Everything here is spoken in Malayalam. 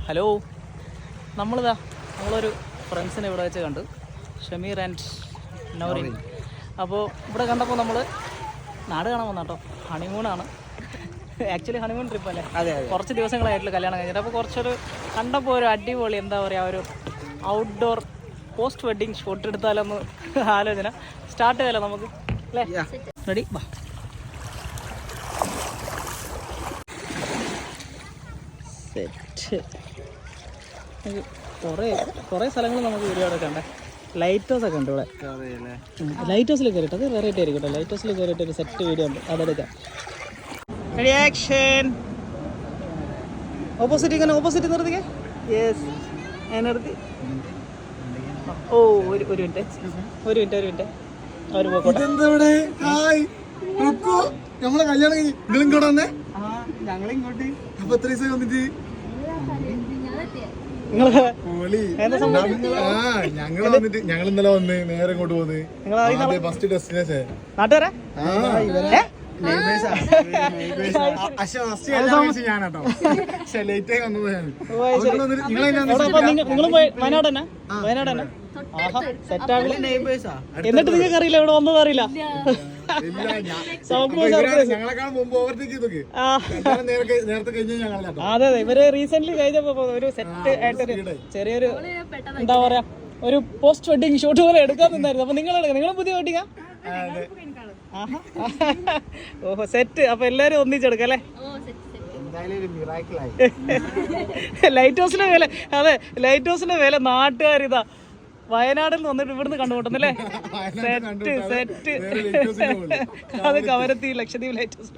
ഹലോ, നമ്മളൊരു ഫ്രണ്ട്സിനെ ഇവിടെ വെച്ച് കണ്ടു, ഷമീർ ആൻഡ് നൗറിൻ. അപ്പോൾ ഇവിടെ കണ്ടപ്പോൾ നമ്മൾ നാട് കാണാൻ വന്ന കേട്ടോ. ഹണിമൂണാണ്, ആക്ച്വലി ഹണിമൂൺ ട്രിപ്പ് അല്ലേ. അതെ, കുറച്ച് ദിവസങ്ങളായിട്ടുള്ള കല്യാണം കഴിഞ്ഞിട്ട്. അപ്പോൾ കുറച്ചൊരു കണ്ടപ്പോൾ ഒരു അടിപൊളി എന്താ പറയുക, ഒരു ഔട്ട്ഡോർ പോസ്റ്റ് വെഡ്ഡിങ് ഷൂട്ട് എടുത്താലൊന്ന് ആലോചന. സ്റ്റാർട്ട് ചെയ്യാലോ നമുക്ക് അല്ലേ? റെഡി? വാ. സെറ്റ്. കുറേ സ്ഥലങ്ങൾ നമുക്ക് വീഡിയോ എടുക്കണ്ടേ. ലൈറ്റ് ഹൗസ് ഒക്കെ ഉണ്ട് ഇവിടെ. ലൈറ്റ് ഹൗസിൽ കയറിയിട്ട് അത് വെറൈറ്റി ആയിരിക്കും കേട്ടോ. ലൈറ്റ് ഹൗസിൽ കയറിയിട്ട് ഒരു സെറ്റ് വീഡിയോ ഉണ്ട്, അതെടുക്കാം. ആക്ഷൻ. ഓപ്പോസിറ്റ് നിർത്തിക്കേ. യെസ്, നിർത്തി. ഓ, ഒരു മിനിറ്റ് അവർ പോകട്ടെ. നമ്മളെ കല്യാണം നിങ്ങളിങ്ങോട്ട് വന്നേ, ഞങ്ങളിങ്ങോട്ട്. അപ്പൊ എത്ര ദിവസം വന്നിട്ട് ഞങ്ങൾ വന്നിട്ട് ഞങ്ങൾ ഇന്നലെ വന്ന് നേരെ ഇങ്ങോട്ട് പോന്ന്. ഫസ്റ്റ് ഡെസ്റ്റിനേഷൻ നാട്ടുകാരാ? ഞാനാട്ടോ. ലേറ്റായി വന്നത് ഞാൻ. നിങ്ങളും വയനാട് തന്നെ? എന്നിട്ട് നിങ്ങൾക്ക് അറിയില്ല ഇവിടെ വന്നത് അറിയില്ല? അതെ, ഇവര് റീസെന്റ് കഴിഞ്ഞപ്പോ ഒരു സെറ്റ് ആയിട്ടൊരു ചെറിയൊരു എന്താ പറയാ, ഒരു പോസ്റ്റ് വെഡിങ് ഷൂട്ട് പോലെ എടുക്കാൻ നിന്നായിരുന്നു. അപ്പൊ നിങ്ങൾ പുതിയ വെഡിങ്ങാ? ഓഹോ, സെറ്റ്. അപ്പൊ എല്ലാരും ഒന്നിച്ചെടുക്കാം അല്ലേ? ലൈറ്റ് ഹൗസിന്റെ വില, അതെ, ലൈറ്റ് ഹൗസിന്റെ വില നാട്ടുകാരിതാ വയനാട്ടിൽ നിന്ന് വന്നിട്ട് ഇവിടുന്ന് കണ്ടുമുട്ടുന്നല്ലേ. സെറ്റ്. അത് കവരത്തി ലക്ഷദ്വീപ് ലൈറ്റ് ഹൗസ്.